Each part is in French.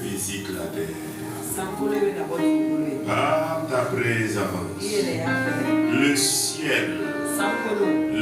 Visite la terre. Ta présence, c'est le ciel pour nous.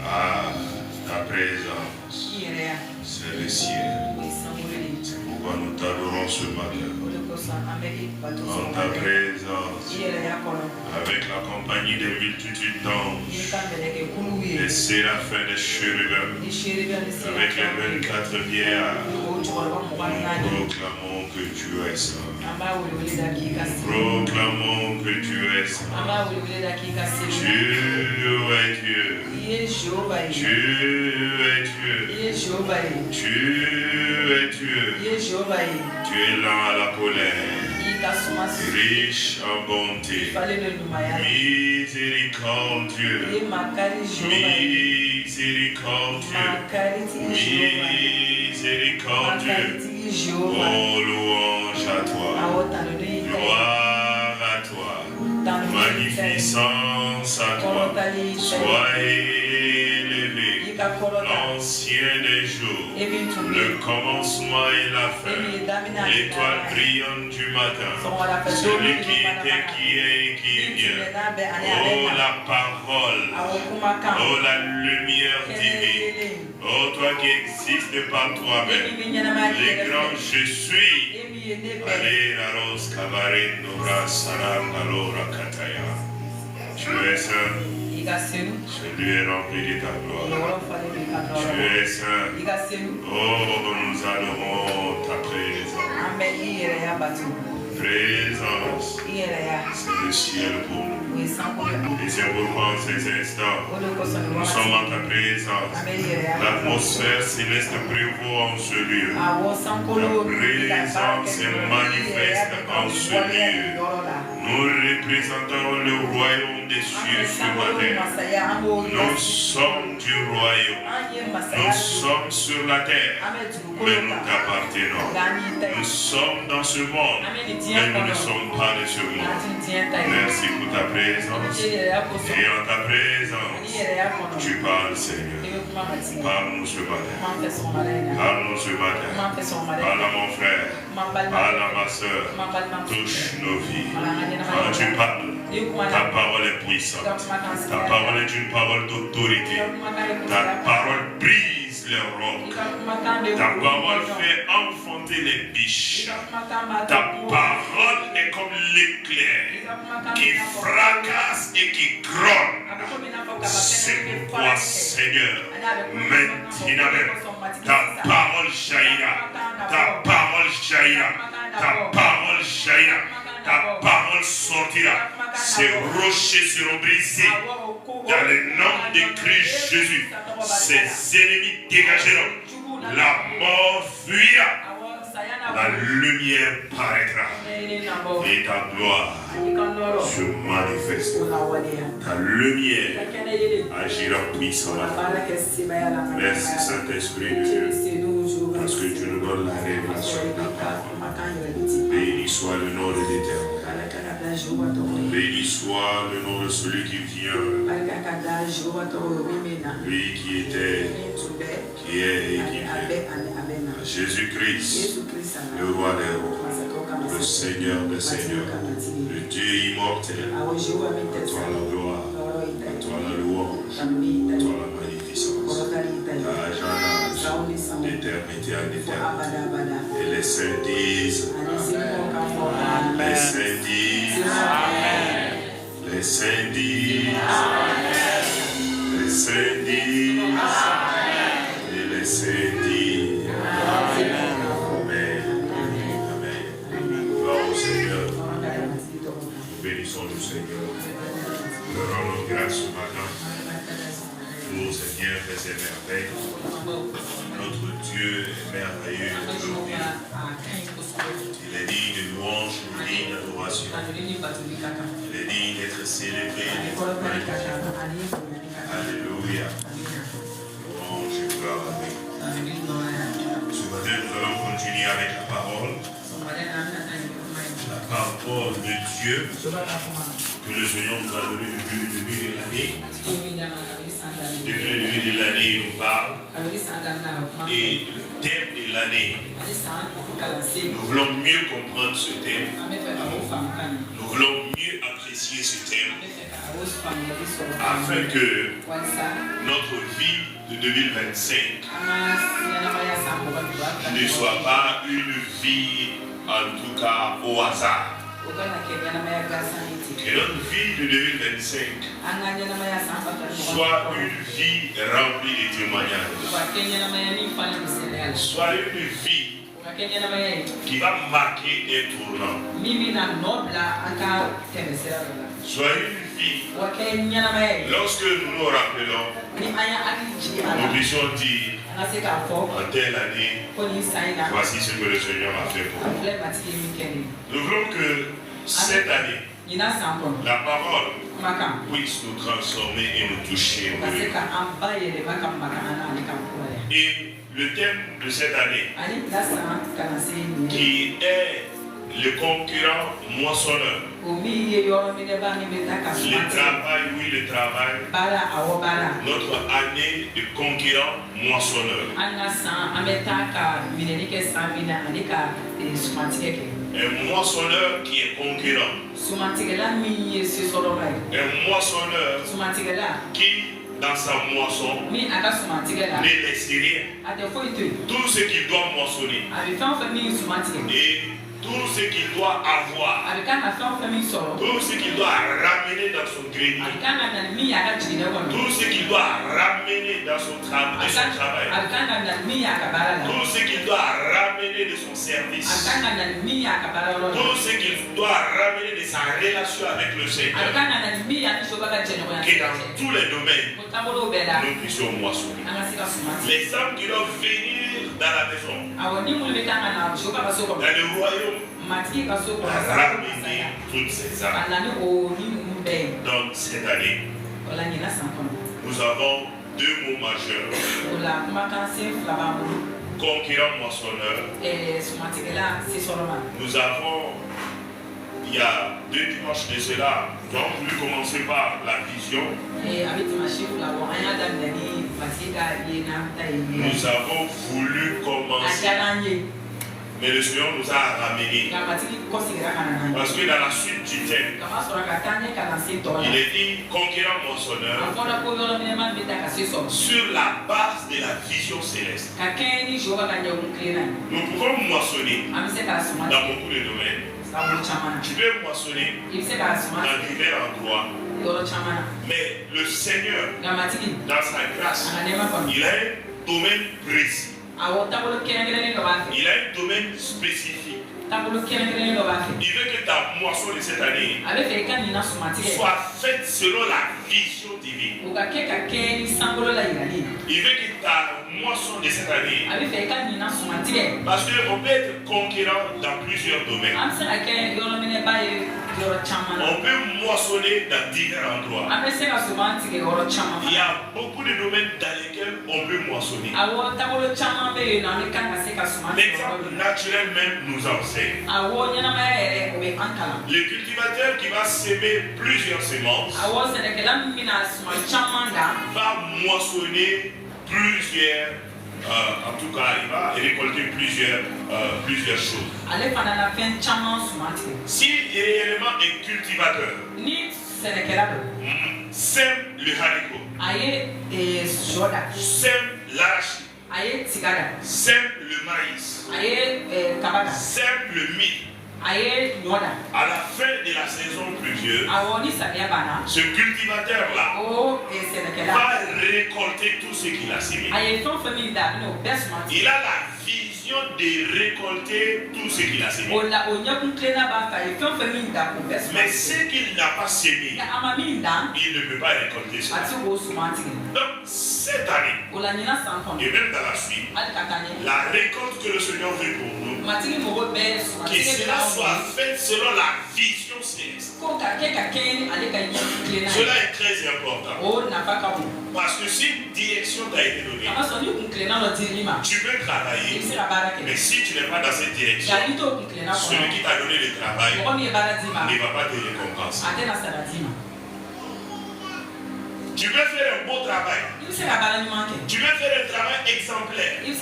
Ah, ta présence, c'est le ciel. C'est pourquoi nous t'adorons ce matin. En ta présence, avec la compagnie des multitudes d'anges, des séraphins, des chérubins, avec les 24 vieillards, nous proclamons que tu es saint. Proclamons que tu es saint. Tu es Dieu. Tu es Dieu. Tu es Dieu. Tu es lent à la colère. riche en bonté, miséricordieux, miséricordieux. Oh, louange à toi, gloire à toi, magnificence à toi, sois élevé, l'ancien des jours, le commencement et la fin, l'étoile brillante du matin, celui qui était, qui est et qui vient. Oh, la parole, oh, la lumière divine, oh, toi qui existes par toi-même, les grands je suis. Allez, la rose, cabarino, rasaranga, lora, kataya. Tu es saint. Celui est rempli de ta gloire. Tu es saint. Oh, nous adorons ta présence. Présence, c'est le ciel pour nous. Et c'est pourquoi en ces instants, nous sommes en ta présence. L'atmosphère céleste prévaut en ce lieu. Ta présence est manifeste en ce lieu. Nous représentons le royaume des cieux sur la terre. Nous sommes du royaume. Nous sommes sur la terre, mais nous t'appartenons. Nous sommes dans ce monde, mais nous ne sommes pas de ce monde. Merci pour ta présence. Et en ta présence, tu parles, Seigneur. Parle-nous ce matin. Parle-nous ce matin. Parle à mon frère. Parle à ma soeur. Touche nos vies. Quand tu parles, ta parole est puissante. Ta parole est une parole d'autorité. Ta parole brise les rocs. Ta parole fait enfanter les biches. Ta parole est comme l'éclair qui fracasse et qui gronde. C'est pourquoi, Seigneur, maintenant même, ta parole jaillira. Ta parole jaillira. Ta parole jaillira. Ta parole sortira. Ces rochers seront brisés. Dans le nom de Christ Jésus, ces ennemis dégageront. La mort fuira. La lumière paraîtra. Et ta gloire se manifeste. Ta lumière agira puissamment. Merci Saint-Esprit de Dieu. Parce que tu nous donnes la révélation de ta parole. Béni soit le nom de l'Éternel. Béni soit le nom de celui qui vient. Lui qui était, qui est et qui vient. Jésus-Christ, le roi des rois, le Seigneur des seigneurs, le Dieu immortel. À toi la gloire, à toi la louange, à toi la magnificence. D'âge en âge, d'éternité en éternité. Et les saints disent Amen. Les saints disent Amen. Les saints disent Amen. Les saints disent Amen. Et les saints disent Amen. Amen. Gloire au Seigneur. Bénissons le Seigneur. Nous rendons grâce ce matin pour ses bienfaits et merveilles. Notre Dieu est merveilleux aujourd'hui. Il est digne de louange, il est digne d'adoration. Il est digne d'être célébré. Alléluia. Louange et gloire à lui. Ce matin, nous allons continuer avec la parole. La parole de Dieu que le Seigneur nous a donné depuis le début de l'année. Depuis le début de l'année, il nous parle. Et le thème de l'année, nous voulons mieux comprendre ce thème. Nous voulons mieux apprécier ce thème. Afin que notre vie de 2025 ne soit pas une vie, en tout cas, au hasard. Que notre vie de 2025 soit une vie remplie de témoignages. Soit une vie qui va marquer un tournant. Soit une vie, lorsque nous nous rappelons, nous puissions dire en telle année, voici ce que le Seigneur a fait pour nous. Nous voulons que cette année, la parole puisse nous transformer et nous toucher. Et le thème de cette année, qui est le concurrent moissonneur. Le travail. Notre année de concurrent moissonneur. Un moissonneur qui est concurrent. Un moissonneur qui, dans sa moisson, ne laisse rien. Tout ce qu'il doit moissonner. Et tout ce qu'il doit avoir, tout ce qu'il doit ramener dans son grenier, tout ce qu'il doit ramener dans son travail, tout ce qu'il doit ramener de son service, tout ce qu'il doit ramener de sa relation avec le Seigneur, que dans tous les domaines, nous puissions moissonner. Les âmes qui doivent venir dans la maison, dans le royaume, ramener toutes ces âmes. Donc cette année, nous avons deux mots majeurs: concurrent moissonneur. Nous avons, il y a 2 dimanches de cela, nous avons voulu commencer par la vision. Nous avons voulu commencer, mais le Seigneur nous a ramenés. Parce que dans la suite du thème, il est dit conquérant moissonneur sur la base de la vision céleste. Nous pouvons moissonner dans beaucoup de domaines. Tu peux moissonner dans divers endroits. Mais le Seigneur, dans sa grâce, il a un domaine précis. Il a un domaine spécifique. Il veut que ta moisson de cette année soit faite selon la vision divine. Il veut que ta moisson de cette année, parce qu'on peut être conquérant dans plusieurs domaines. On peut moissonner dans divers endroits. Il y a beaucoup de domaines dans lesquels on peut moissonner. L'exemple naturel même nous enseigne. Le cultivateur qui va s'aimer plusieurs semences va moissonner plusieurs, en tout cas, il va récolter plusieurs choses. Si réellement un cultivateur sème le haricot, sème l'arachide, sème le maïs, sème le mil, à la fin de la saison pluvieuse, ce cultivateur-là va récolter tout ce qu'il a semé. Il a la vision de récolter tout ce qu'il a semé. Mais ce qu'il n'a pas semé, il ne peut pas récolter cela. Donc cette année, et même dans la suite, la récolte que le Seigneur veut pour nous, que cela soit fait selon la vision céleste. Cela est très important. Parce que si une direction t'a été donnée, tu peux travailler. Mais si tu n'es pas dans cette direction, celui qui t'a donné le travail ne va pas te récompenser. Tu peux faire un beau travail. Tu peux faire un travail exemplaire. Tu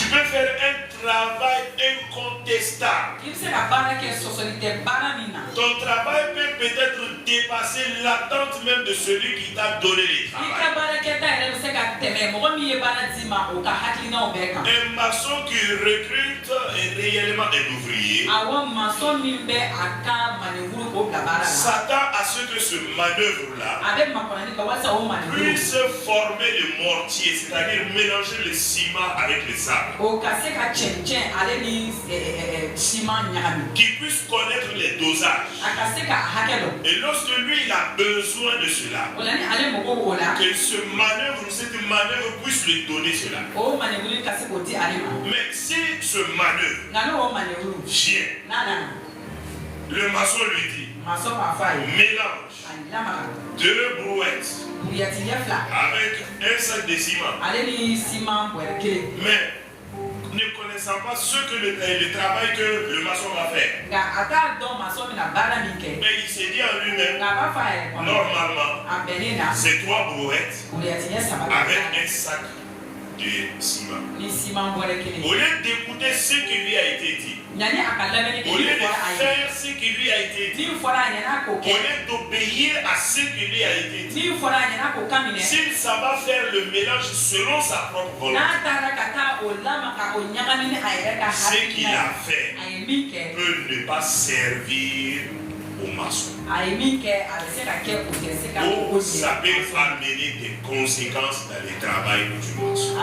peux faire un travail incontestable. Ton travail peut peut-être dépasser l'attente même de celui qui t'a donné le travail. Un maçon qui recrute est réellement un ouvrier s'attend à ce que ce manœuvre-là puisse former le mortier, c'est-à-dire mélanger le ciment avec le sable. Qu'il puisse connaître les dosages. Et lorsque lui il a besoin de cela, que ce manœuvre, cette manœuvre puisse lui donner cela. Mais si ce manœuvre vient, le maçon lui dit, mélange 2 brouettes avec un sac de ciment. Mais ne connaissant pas ce que le travail que le maçon va faire. Mais il s'est dit en lui-même, normalement, c'est 3 brouettes avec un sac de ciment. Au lieu d'écouter ce qui lui a été dit, au lieu de faire ce qui lui a été dit, au lieu d'obéir à ce qui lui a été dit, s'il s'en va faire le mélange selon sa propre volonté, ce qu'il a fait peut ne pas servir au maçon. Ou ça peut amener des conséquences dans le travail du maçon.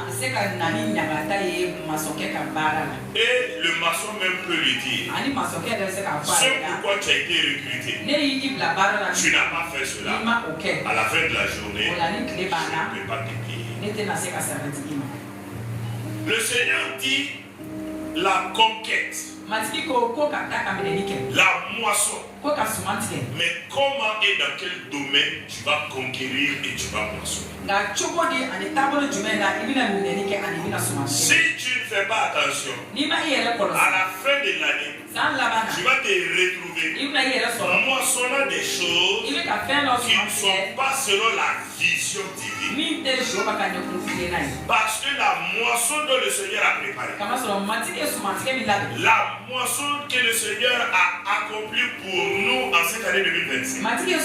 Et le maçon même peut lui dire, ce pourquoi tu as été recruté, tu n'as pas fait cela. À la fin de la journée, je ne peux pas te payer. Le Seigneur dit la conquête, la moisson. Mais comment et dans quel domaine tu vas conquérir et tu vas moissonner? Si tu ne fais pas attention, à la fin de l'année, tu vas te retrouver moissonnant des choses qui ne sont pas selon la vision divine. Parce que la moisson dont le Seigneur a préparée, la moisson que le Seigneur a accomplie pour nous en cette année 2025, les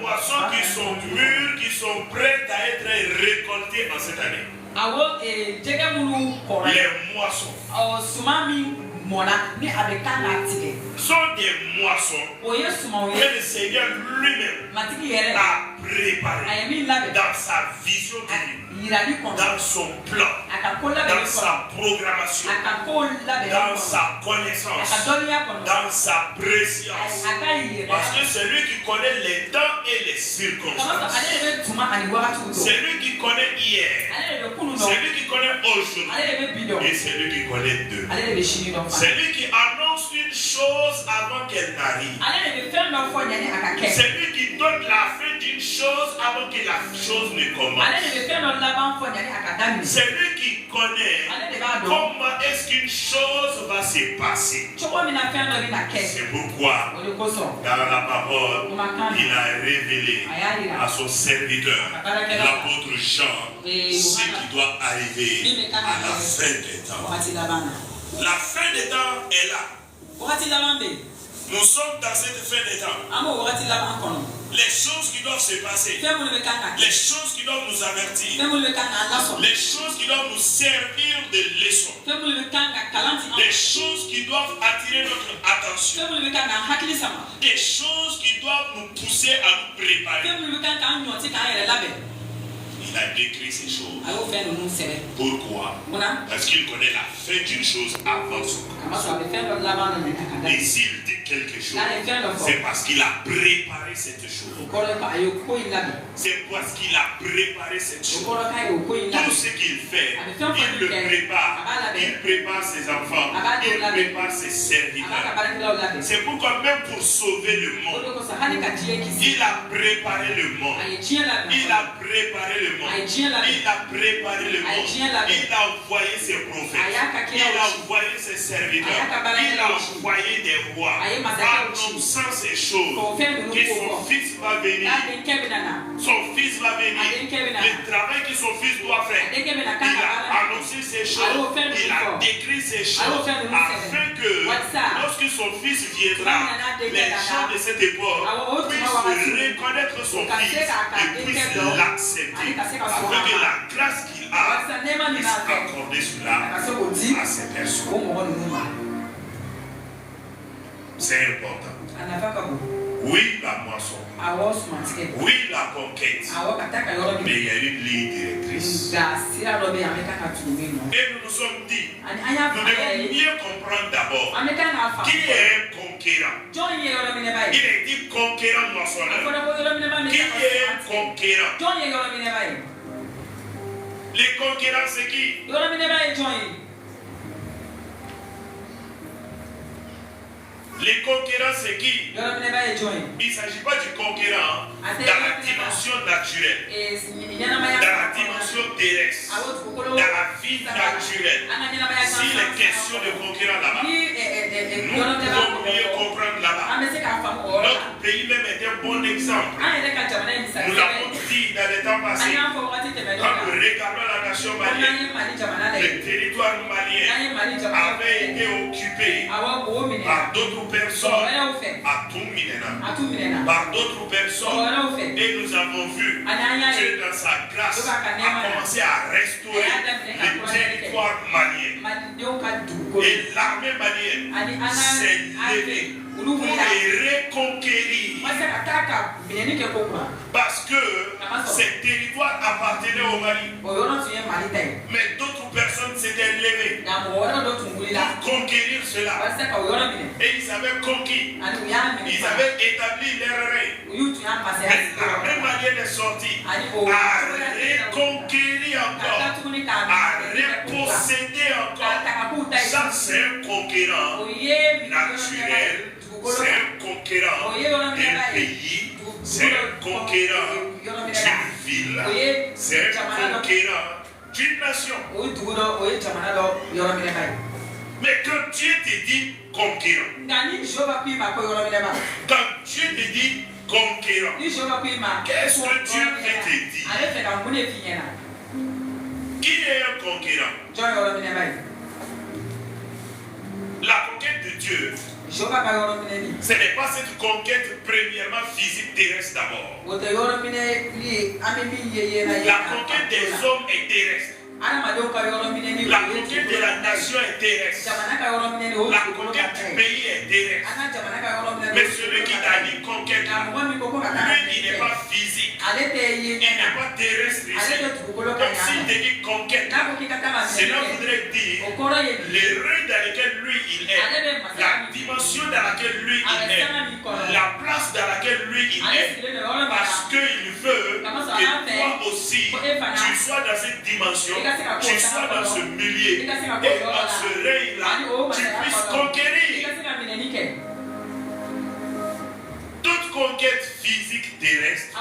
moissons qui sont mûres, qui sont prêtes à être récoltées en cette année, les moissons sont des moissons que le Seigneur lui-même a préparées dans sa vision divine, dans son plan, dans sa programmation, dans sa connaissance, dans sa préscience. Parce que c'est lui qui connaît les temps et les circonstances. C'est lui qui connaît hier, c'est lui qui connaît aujourd'hui, et c'est lui qui connaît demain. C'est lui qui annonce une chose avant qu'elle n'arrive. C'est lui qui donne la fin d'une chose avant que la chose ne commence. C'est lui qui connaît comment est-ce qu'une chose va se passer. C'est pourquoi dans la parole, il a révélé à son serviteur, l'apôtre Jean, ce qui doit arriver à la fin des temps. La fin des temps est là. Nous sommes dans cette fin des temps. Les choses qui doivent se passer, les choses qui doivent nous avertir, les choses qui doivent nous servir de leçon, des choses qui doivent attirer notre attention, des choses qui doivent nous pousser à nous préparer. Il a décrit ces choses. Pourquoi? Parce qu'il connaît la fin d'une chose avant son commencement. Et s'il dit quelque chose, c'est parce qu'il a préparé cette chose. C'est parce qu'il a préparé cette chose. Tout ce qu'il fait, il le prépare. Il prépare ses enfants. Il prépare ses serviteurs. C'est pourquoi même pour sauver le monde, il a préparé le monde. Il a préparé le monde. Il a préparé le monde. Il a envoyé ses prophètes. Il a envoyé ses serviteurs. Il a envoyé des rois. Annonçant ces choses, que son fils va venir. Son fils va venir. Le travail que son fils doit faire, il a annoncé ces choses. Il a décrit ces choses afin que lorsque son fils viendra, les gens de cette époque puissent reconnaître son fils et puissent l'accepter. Afin que la grâce qu'il a puisse accorder cela à ces personnes. C'est important. Oui, la moisson. Oui, la conquête. Mais il y a une ligne directrice. Et nous nous sommes dit, nous devons mieux comprendre d'abord qui est un conquérant. Il est dit conquérant moissonneur. Qui est un conquérant? Les conquérants, c'est qui? Les conquérants, c'est qui? Il ne s'agit pas du conquérant dans la dimension naturelle, dans la dimension terrestre, dans la vie naturelle. S'il est question de conquérant là-bas, nous devons mieux comprendre là-bas. Notre pays même est un bon exemple. Nous l'avons dit dans les temps passés. Quand nous regardons la nation malienne, le territoire malien avait été occupé par d'autres personnes à Touminena, par d'autres personnes, et nous avons vu que dans sa grâce a commencé à restaurer le territoire malien. Et l'armée malienne s'est levée pour les reconquérir. Parce que ces territoires appartenaient au Mali. Mais d'autres personnes s'étaient levées pour conquérir cela. Et ils avaient conquis. Ils avaient établi leur règne. Mais l'armée malienne est sortie à reconquérir encore, à reposséder encore. Ça, c'est un conquérant naturel. C'est un conquérant d'un pays, c'est un conquérant d'une ville, c'est un conquérant d'une nation. Mais quand Dieu te dit conquérant, quand Dieu te dit conquérant, qu'est-ce que Dieu veut te dire? Qui est un conquérant? La conquête de Dieu, ce n'est pas cette conquête premièrement physique terrestre d'abord. La conquête des hommes est terrestre. La conquête de la nation est terrestre. La conquête du pays est terrestre. Mais celui qui t'a dit conquête, lui, il n'est pas physique. Il n'est pas terrestre ici. Donc s'il te dit conquête, cela voudrait dire le rôle dans lequel lui il est, la dimension dans laquelle lui il est, la place dans laquelle lui il est, parce qu'il veut que toi aussi tu sois dans cette dimension, tu sois dans ce milieu, et dans ce règne-là, tu puisses conquérir. Toute conquête physique terrestre,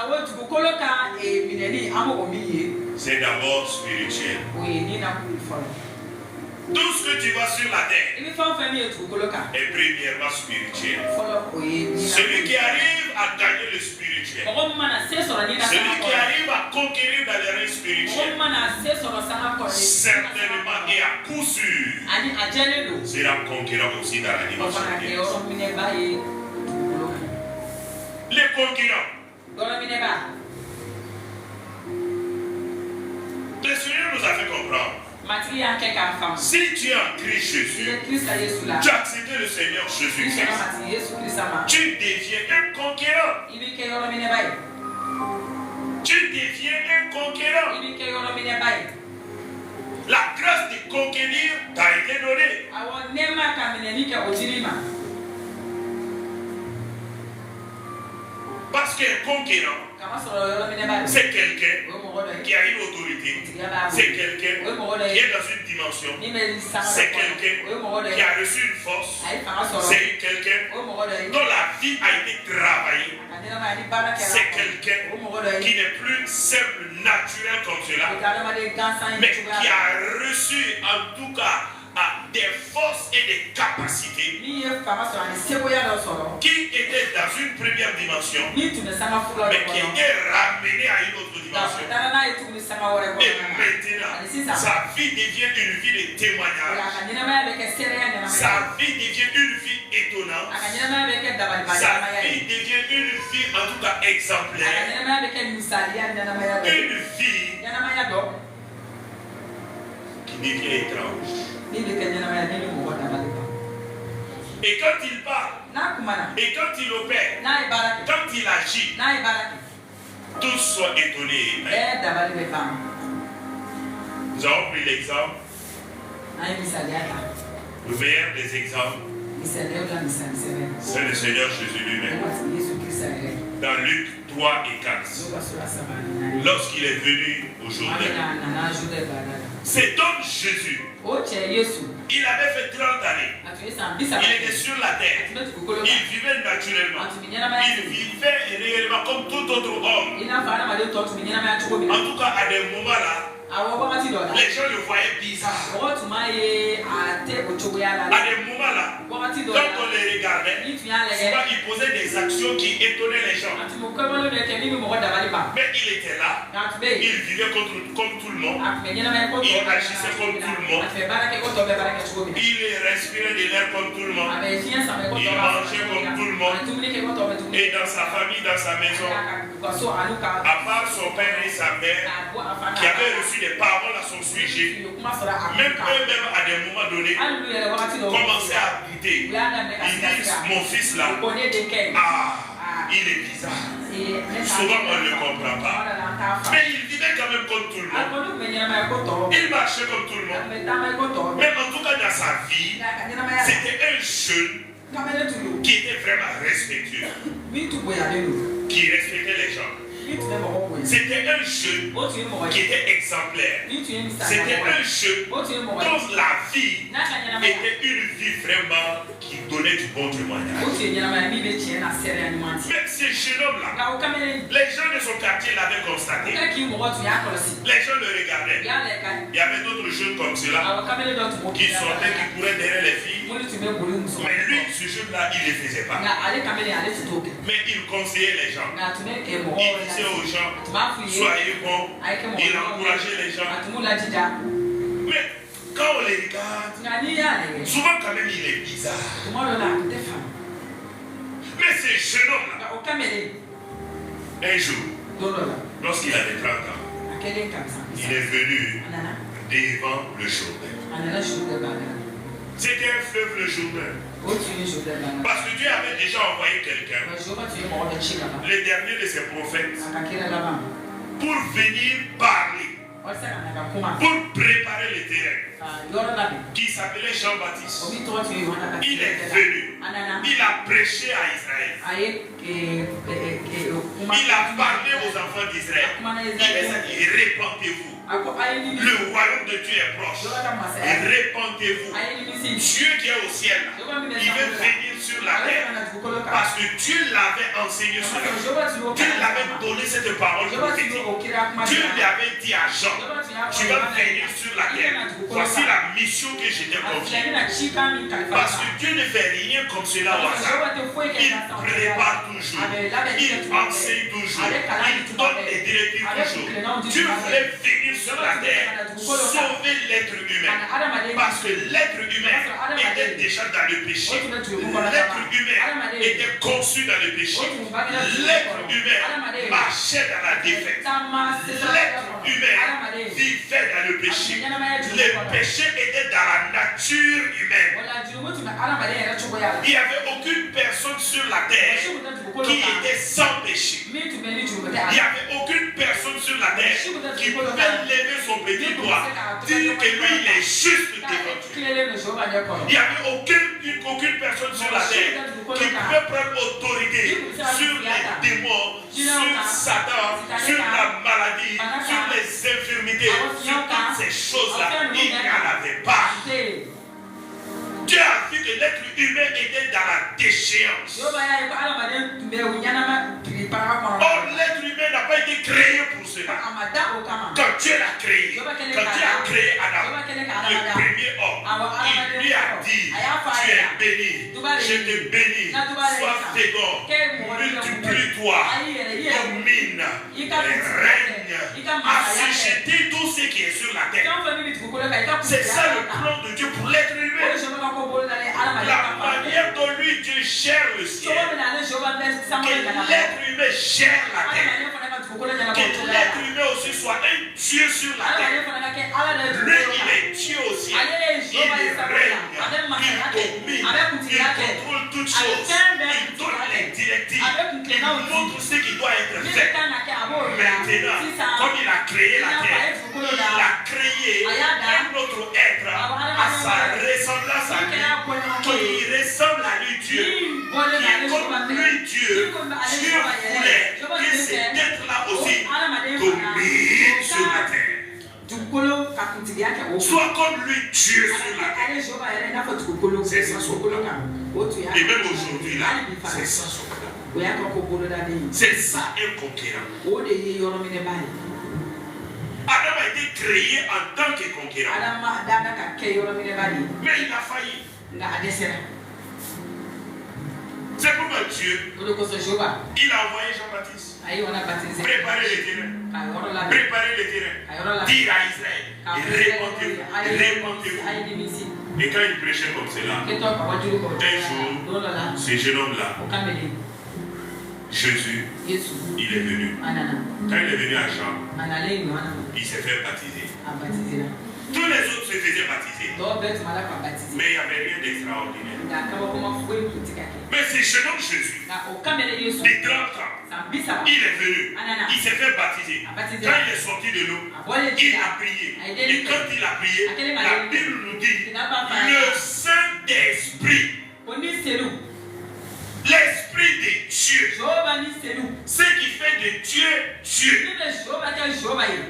c'est d'abord spirituel. Tout ce que tu vois sur la terre est premièrement spirituel. Celui qui arrive à gagner le spirituel, celui qui arrive à conquérir dans le règne spirituel, certainement et à coup sûr, sera conquérant aussi dans la dimension terrestre. Les conquérants, le Seigneur nous a fait comprendre. Si tu es en Christ Jésus, tu as accepté le Seigneur Jésus-Christ, tu deviens un conquérant. Tu deviens un conquérant. La grâce de conquérir t'a été donnée. Parce qu'un conquérant, c'est quelqu'un qui a une autorité, c'est quelqu'un qui est dans une dimension, c'est quelqu'un qui a reçu une force, c'est quelqu'un dont la vie a été travaillée, c'est quelqu'un qui n'est plus simple, naturel comme cela, mais qui a reçu en tout cas des forces et des capacités qui étaient dans une première dimension, mais qui étaient ramenées à une autre dimension. Et maintenant, sa vie devient une vie de témoignage. Sa vie devient une vie étonnante. Sa vie devient une vie en tout cas exemplaire. Une vie qui devient étrange. Et quand il parle, et quand il opère, quand il agit, tous sont étonnés. Nous avons pris l'exemple, le meilleur des exemples, c'est le Seigneur Jésus lui-même. Dans Luc 3 et 4, lorsqu'il est venu au Jourdain, cet homme Jésus, il avait fait 30 années. Il était sur la terre. Il vivait naturellement. Il vivait réellement comme tout autre homme. En tout cas, à des moments là, les gens le voyaient bizarre. À des moments là, quand on les regardait, souvent ils posaient des actions qui étonnaient les gens. Mais il était là, il vivait comme tout le monde, il agissait comme tout le monde, il respirait de l'air comme tout le monde, il mangeait comme tout le monde, et dans sa famille, dans sa maison, à part son père et sa mère, qui avaient reçu des paroles à son sujet, même eux-mêmes à des moments donnés commençaient à douter. Ils disent, mon fils là, il est bizarre. Souvent on ne le comprend pas. Mais il vivait quand même comme tout le monde. Il marchait comme tout le monde. Mais en tout cas dans sa vie, c'était un jeune qui était vraiment respectueux, qui respectait les gens. C'était un jeune qui était exemplaire. C'était un jeune dont la vie était une vie vraiment qui donnait du bon témoignage. Mais ce jeune homme-là, les gens de son quartier l'avaient constaté. Les gens le regardaient. Il y avait d'autres jeunes comme cela qui sortaient, qui couraient derrière les filles. Mais lui, ce jeune-là, il ne le faisait pas. Mais il conseillait les gens. Il disait aux gens, soyez bons. Il encourageait les gens. Mais quand on les regarde, souvent quand même il est bizarre. Mais ce jeune homme-là, un jour, lorsqu'il avait 30 ans, il est venu devant le Jourdain. C'était un fleuve, le Jourdain. Parce que Dieu avait déjà envoyé quelqu'un, le dernier de ses prophètes, pour venir parler, pour préparer le terrain, qui s'appelait Jean-Baptiste. Il est venu, il a prêché à Israël, il a parlé aux enfants d'Israël. Il a dit, répentez-vous. Le royaume de Dieu est proche. Répentez-vous. Dieu qui est au ciel, il veut venir sur la terre. Parce que Dieu l'avait enseigné sur la terre. Dieu l'avait donné cette parole prophétique. Dieu lui avait dit à Jean, tu vas venir sur la terre. Voici la mission que je t'ai confiée. Parce que Dieu ne fait rien comme cela au hasard. Il prépare toujours. Il enseigne toujours. Il donne des directives toujours. Dieu voulait venir sur la terre, sauver l'être humain. Parce que l'être humain était déjà dans le péché. L'être humain était conçu dans le péché. L'être humain marchait dans la défaite. L'être humain vivait dans le péché. Le péché était dans la nature humaine. Il n'y avait aucune personne sur la terre qui était sans péché. Il n'y avait aucune personne sur la terre qui pouvait lever son petit doigt, dire que lui il est juste devant Dieu. Il n'y avait aucune personne sur la terre qui pouvait prendre autorité sur les démons, sur Satan, sur la maladie, sur les infirmités, sur toutes ces choses-là. Il n'y en avait pas. Dieu a vu que l'être humain était dans la déchéance. Or, l'être humain n'a pas été créé pour cela. Quand Dieu l'a créé, quand Dieu a créé Adam, le premier homme, il lui a dit, tu es béni, je te bénis, sois fécond, multiplie-toi, domine, règne, assujettis tout ce qui est sur la terre. C'est ça le plan de Dieu pour l'être humain. La manière dont lui Dieu gère le ciel, que l'être humain gère la terre, que l'être humain aussi soit un Dieu sur la terre. Lui il est Dieu au ciel, il règne, il domine, il toutes choses, il donne les directives, il montre ce qui doit être fait. Maintenant, comme il a créé la terre, il a créé un autre être à sa ressemblance à lui, qui ressemble à lui Dieu, qui est comme lui Dieu. Dieu voulait que cet être-là aussi domine sur la terre. Soit comme lui Dieu sur la terre. C'est ça son plan. Et même aujourd'hui là, c'est ça son plan. C'est ça un conquérant. Adam a été créé en tant que conquérant. Mais il a failli. C'est pourquoi Dieu, il a envoyé Jean-Baptiste préparer les terrains. Préparer les terrains. Dire à Israël, répandez-vous. Et quand il prêchait comme cela, un jour, ce jeune homme-là, Jésus, il est venu. Quand il est venu à Jean, il s'est fait baptiser. Tous les autres se faisaient baptiser. Mais il n'y avait rien d'extraordinaire. Mais c'est jeune homme Jésus, de 30 ans, il est venu, il s'est fait baptiser. Quand il est sorti de l'eau, il a prié. Et quand il a prié, la Bible nous dit, le Saint-Esprit, l'Esprit de Dieu, ce qui fait de Dieu, Dieu,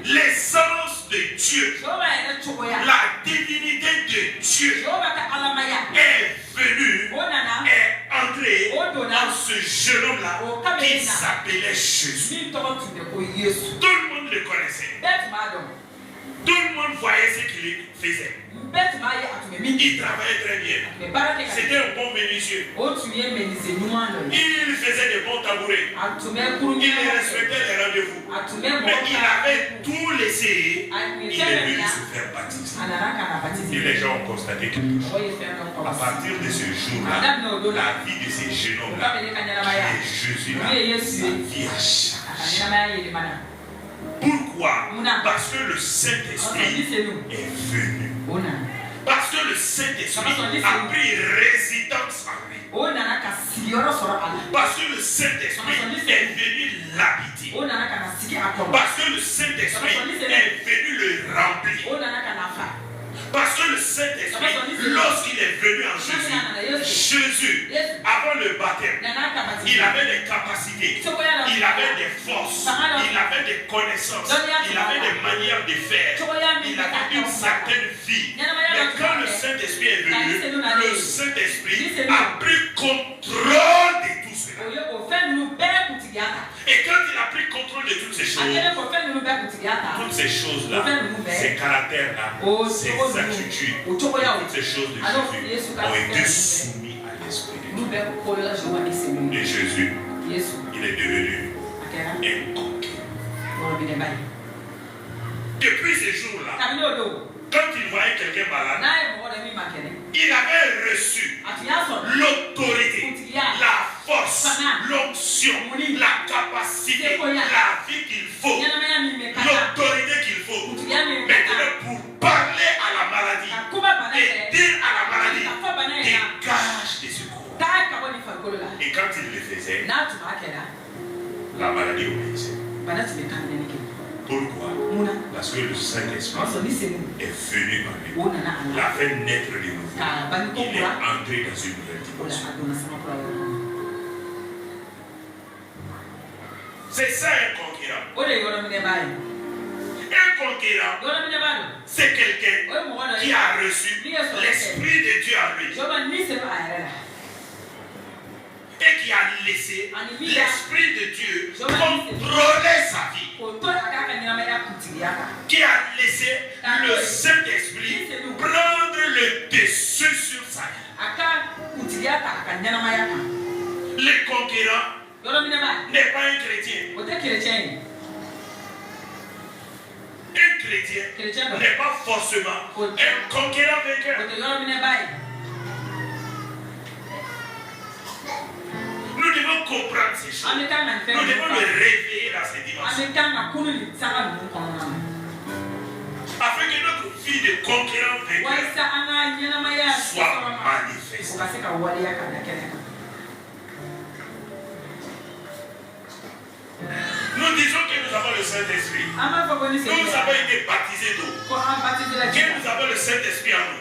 l'essence de Dieu, la divinité de Dieu est venue, est entrée dans ce jeune homme-là qui s'appelait Jésus. Tout le monde le connaissait. Tout le monde voyait ce qu'il faisait. Il travaillait très bien. C'était un bon menuisier. Il faisait des bons tabourets. Il respectait les rendez-vous. Mais il avait tout laissé. Il est venu se faire baptiser. Et les gens ont constaté quelque chose. À partir de ce jour-là, la vie de ces jeunes hommes-là, qui est Jésus-là, sa vie a changé. Pourquoi? Parce que le Saint-Esprit est venu. Parce que le Saint-Esprit a pris résidence en lui. Parce que le Saint-Esprit est venu l'habiter. Parce que le Saint-Esprit est venu le remplir. Parce que le Saint-Esprit, lorsqu'il est venu en Jésus, avant le baptême, il avait des capacités, il avait des forces, il avait des connaissances, il avait des manières de faire, il avait une certaine vie. Mais quand le Saint-Esprit est venu, le Saint-Esprit a pris contrôle de tout cela. Et quand il a pris contrôle de toutes ces choses-là, ces caractères-là, ces attitudes, toutes ces choses de Jésus ont été soumis à l'Esprit de Dieu. Et Jésus, il est devenu un conquérant. Depuis ces jours-là, quand il voyait quelqu'un malade, il avait reçu l'autorité, la force, l'onction, la capacité, la vie qu'il faut, l'autorité qu'il faut. Maintenant, pour parler à la maladie et dire à la maladie, dégage des secours. Et quand il le faisait, la maladie obéissait. Pourquoi? Parce que le Saint-Esprit est venu en lui. Il a fait naître de nouveau. Il est entré dans une nouvelle dimension. C'est ça un conquérant. Un conquérant, c'est quelqu'un qui a reçu l'Esprit de Dieu en lui. Et qui a laissé l'Esprit de Dieu contrôler sa vie. Qui a laissé le Saint-Esprit prendre le dessus sur sa vie. Le conquérant n'est pas un chrétien. Un chrétien n'est pas forcément un conquérant vainqueur. Nous devons comprendre ces choses. Nous devons le réveiller dans ces dimensions. Afin que notre vie de conquérant vainqueur soit manifestée. Nous disons que nous avons le Saint-Esprit. Nous avons été baptisés d'eau. Que nous avons le Saint-Esprit en nous.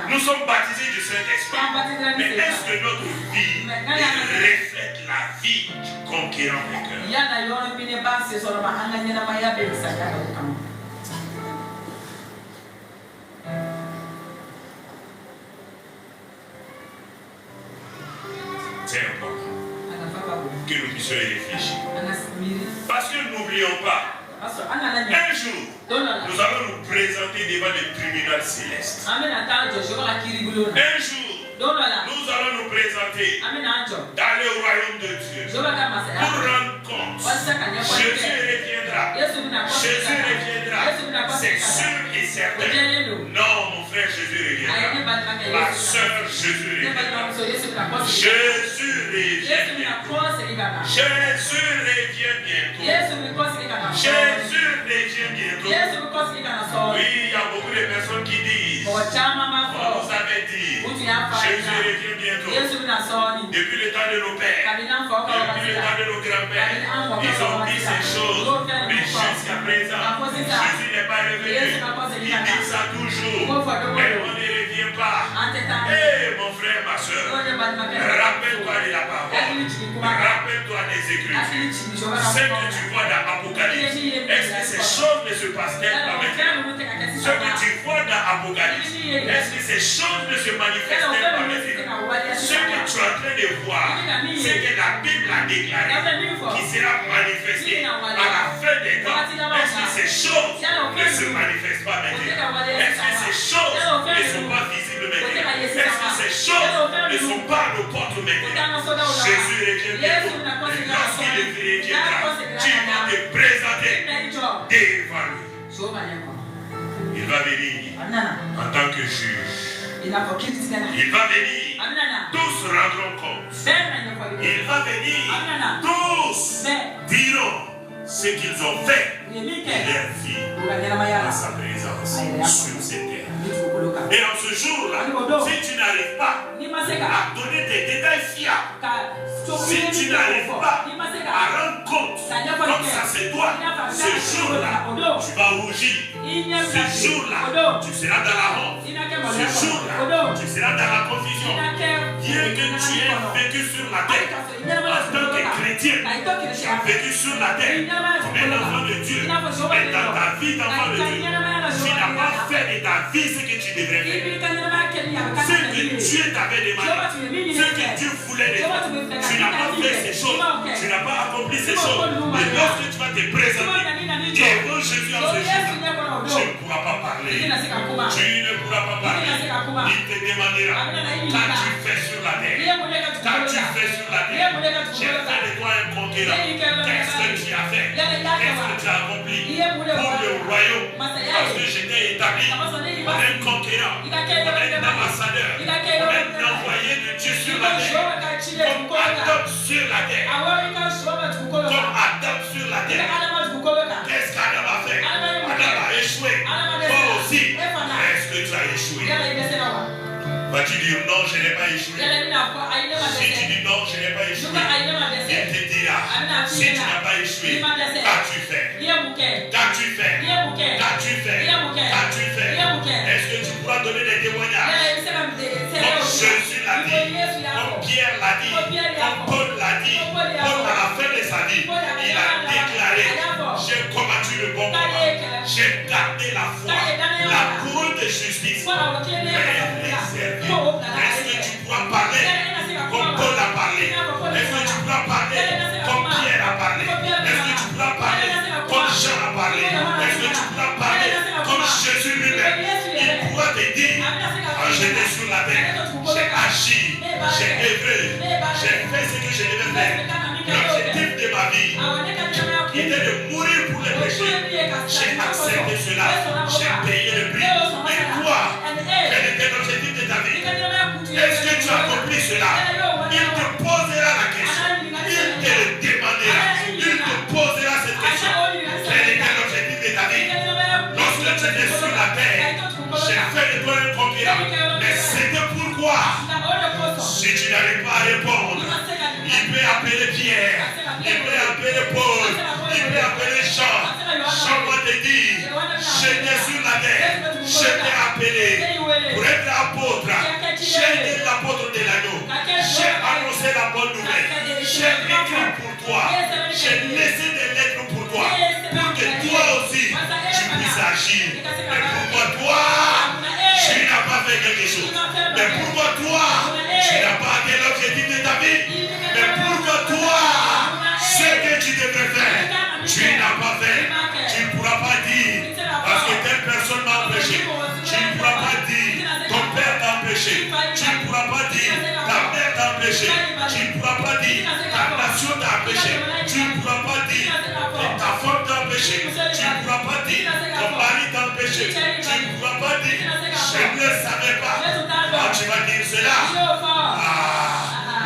Nous sommes baptisés du Saint-Esprit. Mais est-ce que notre vie reflète la vie du conquérant vainqueur? C'est important que nous puissions y réfléchir. Parce que n'oublions pas, un jour, nous allons nous présenter devant le tribunal céleste. Un jour, nous allons nous présenter d'aller au royaume de Dieu pour rendre compte. Jésus reviendra. Jésus reviendra. C'est sûr et certain. Non, mon frère, Jésus reviendra. Ma soeur, Jésus reviendra. Jésus revient bientôt. Jésus revient bientôt. Jésus revient bientôt. Oui, il y a beaucoup de personnes qui disent, on nous avait dit, Jésus revient bientôt. Depuis le temps de nos pères, depuis le temps de nos grands-pères, ils ont dit ces choses, mais jusqu'à présent, Jésus n'est pas revenu. Il dit ça toujours, mais on ne revient pas. Hé, mon frère, ma soeur, rappelle-toi de la parole, rappelle-toi des Écritures, ce que tu vois dans l'Apocalypse. Est-ce que ces choses ne se passent-elles pas maintenant? Ce que tu vois dans l'Apocalypse, est-ce que ces choses ne se manifestent-elles pas maintenant? Ce que tu es en train de voir, c'est que la Bible a déclaré qui sera manifesté à la fin des temps. Est-ce que ces choses ne se manifestent pas maintenant? Est-ce que ces choses ne sont pas visibles maintenant? Est-ce que ces choses ne sont pas à nos portes maintenant? Jésus revient bientôt. Et lorsqu'il reviendra, tu vas te présenter devant lui. Il va venir en tant que juge. Il va venir. Tous rendront compte. Il va venir. Tous diront ce qu'ils ont fait de leur vie dans sa présence sur cette terre. Et en ce jour-là, si tu n'arrives pas à donner des détails fiables, si tu n'arrives pas à rendre compte comme ça se doit, ce jour-là, tu vas rougir. Ce jour-là, tu seras dans la honte. Ce jour-là, tu seras dans la confusion. Bien que tu aies vécu sur la terre, en tant que chrétien, tu as vécu sur la terre comme un enfant de Dieu. Mais dans ta vie d'enfant de Dieu, tu n'as pas fait de ta vie ce que tu devrais faire. Ce que Dieu t'avait demandé, ce que Dieu voulait de toi, tu n'as pas fait ces choses, tu n'as pas accompli ces choses. Et lorsque tu vas te présenter devant Jésus en ce jour, tu ne pourras pas parler. Tu ne pourras pas parler. Il te demandera, qu'as-tu fait sur la terre? Qu'as-tu fait sur la terre? J'ai fait de toi un conquérant. Qu'est-ce que tu as fait? Qu'est-ce que tu as accompli pour le royaume? Parce que je t'ai établi comme un conquérant, comme un ambassadeur, comme un envoyé de Dieu sur la terre, comme Adam sur la terre. Comme Adam sur la terre. Qu'est-ce qu'Adam a fait? Adam a échoué. Toi aussi, est-ce que tu as échoué? Vas-tu dire non, je n'ai pas échoué? Si tu dis non, je n'ai pas échoué, il te dira, si tu n'as pas échoué, qu'as-tu fait? Qu'as-tu fait? Qu'as-tu fait? Qu'as-tu fait? Est-ce que tu pourras donner des témoignages? Comme Jésus l'a dit, comme Pierre l'a dit, comme Paul l'a dit, Paul à la fin de sa vie, il a déclaré, j'ai combattu le bon combat, j'ai gardé la foi, la couronne de justice, est-ce que tu pourras parler comme Paul a parlé? Est-ce que tu pourras parler comme Pierre a parlé? Est-ce que tu pourras parler comme Jean a parlé? Est-ce que tu pourras parler comme Jésus lui-même? Il pourra te dire, quand j'étais sur la terre, j'ai agi, j'ai œuvré, j'ai fait ce que je devais faire. L'objectif de ma vie, qui était de mourir pour les péchés, j'ai accepté cela, j'ai payé le prix. Et toi, quel était l'objectif de ta vie? Est-ce que tu as accompli cela? Il te posera la question. Il te le demandera. Il te posera cette question. Quel était l'objectif de ta vie? Lorsque tu étais sur la terre, j'ai fait de toi un conquérant. Mais c'était pourquoi? Si tu n'arrives pas à répondre, Il peut appeler Pierre. Il peut appeler Paul. Il peut appeler Jean. Jean va te dire, j'étais sur la terre. Je t'ai appelé pour être apôtre. J'ai été l'apôtre de l'agneau. J'ai annoncé la bonne nouvelle. J'ai écrit pour toi. J'ai laissé des lettres pour toi. Pour que toi aussi, tu puisses agir. Mais pourquoi toi, tu n'as pas fait quelque chose? Mais pourquoi toi, tu n'as pas atteint l'objectif de ta vie? Mais pourquoi toi, ce que tu devrais faire, tu n'as pas fait? Tu ne pourras pas dire, parce que telle personne m'a empêché. Tu ne pourras pas dire, ton père t'a empêché. Tu ne pourras pas dire, ta mère t'a empêché. Tu ne pourras pas dire, ta nation t'a empêché. Tu ne pourras pas dire, ta femme t'a empêché. Tu ne pourras pas dire, ton mari t'a empêché. Tu ne pourras pas dire, je ne le savais pas. Quand tu vas dire cela,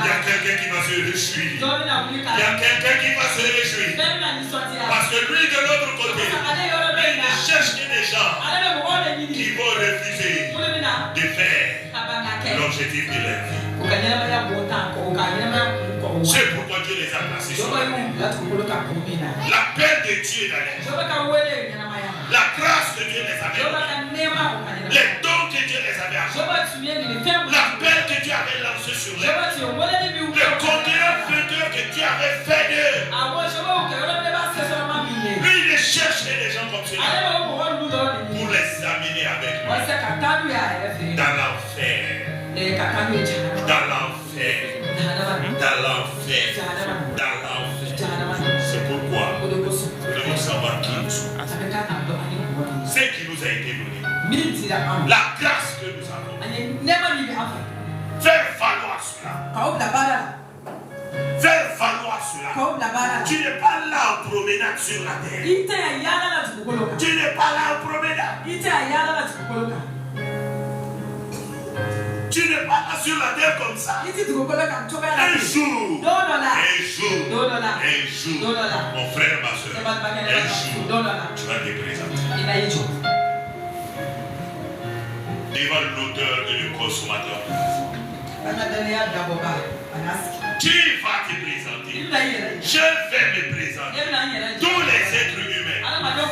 il y a quelqu'un qui va se réjouir. Il y a quelqu'un qui va se réjouir. Parce que lui de l'autre côté, il ne cherche que des gens qui vont refuser de faire l'objectif de leur vie. C'est pourquoi Dieu les a placés sur la terre. L'appel de Dieu dans les la grâce que Dieu les avait donnée, les dons que Dieu les avait accordés, l'appel que Dieu avait lancé sur les le conquérant vainqueur que Dieu avait fait d'eux. Lui, il cherchait des gens comme cela pour les amener avec lui dans l'enfer. Dans l'enfer. Dans l'enfer. Dans l'enfer. C'est pourquoi nous devons savoir qui nous sommes. Ce qui nous a été donné. La grâce que nous avons. Faire valoir cela. Faire valoir cela. Tu n'es pas là en promenade sur la terre. Tu n'es pas là en promenade. Tu n'es pas là sur la terre comme ça. Un jour, mon frère, ma soeur, un jour, tu vas te présenter devant l'auteur et le consommateur. Tu vas te présenter. Je vais me présenter. Tous les êtres humains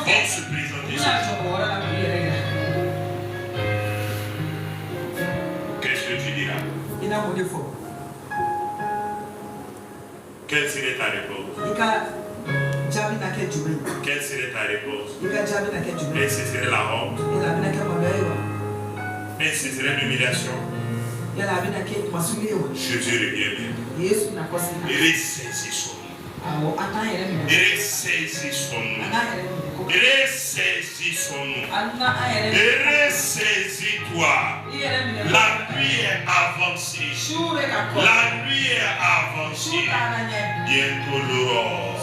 vont se présenter. Qu'est-ce que tu diras? Quelle serait ta réponse? Quelle serait ta réponse? Et ce serait la honte. Et ce serait l'humiliation. Jésus revient. Ressaisissons-nous. Ressaisissons-nous. Ressaisissons-nous. Ressaisis-toi. La nuit est avancée. La nuit est avancée. Bientôt l'aurore.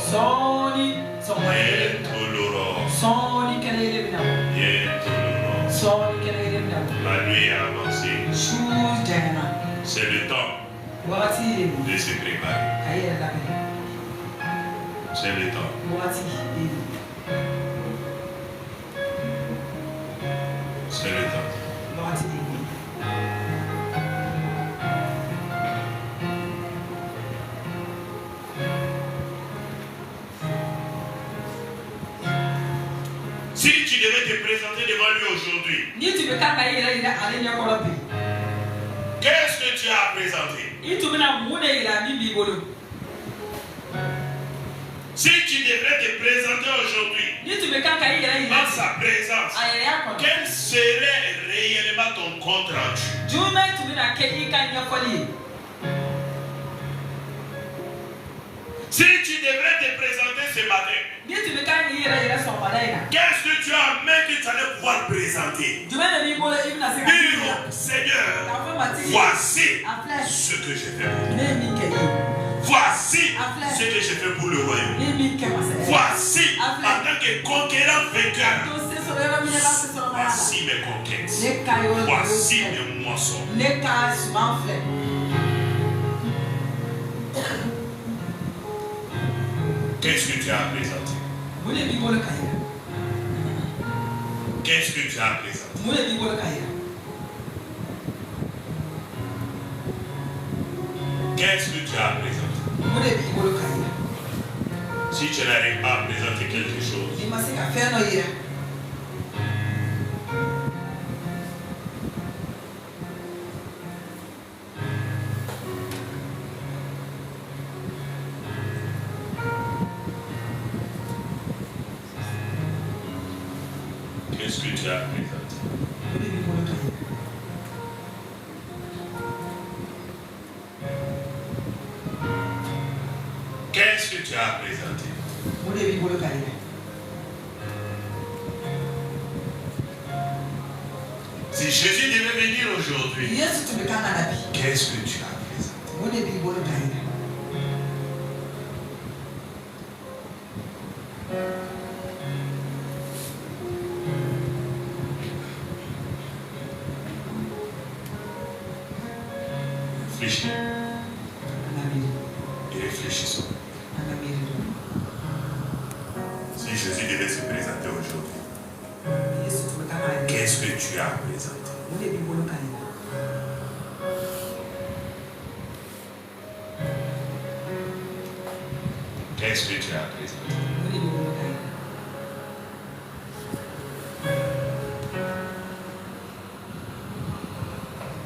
Bientôt l'aurore. La nuit est avancée. C'est le temps de se préparer. C'est le temps. C'est le temps. Si tu devais te présenter devant lui aujourd'hui, qu'est-ce que tu as à présenter? Si tu devrais te présenter aujourd'hui dans sa présence, quel serait réellement ton compte rendu? Si tu devrais te présenter ce matin, qu'est-ce que tu as amené que tu allais pouvoir présenter? Seigneur, voici ce que j'ai fait pour toi. Voici ce que j'ai fait pour le royaume. Voici, en tant que conquérant vainqueur, voici mes conquêtes. Voici mes moissons. Qu'est-ce que tu as à présenter? Qu'est-ce que tu as à présenter? Qu'est-ce que tu as à présenter? Si tu n'arrives pas à présenter quelque chose, qu'est-ce que tu as présenté? Qu'est-ce que tu as présenté? Si Jésus devait venir aujourd'hui, qu'est-ce que tu as présenté? Réfléchis. Et réfléchissons. Si Jésus devait se présenter aujourd'hui, qu'est-ce que tu as présenté? Qu'est-ce que tu as présenté?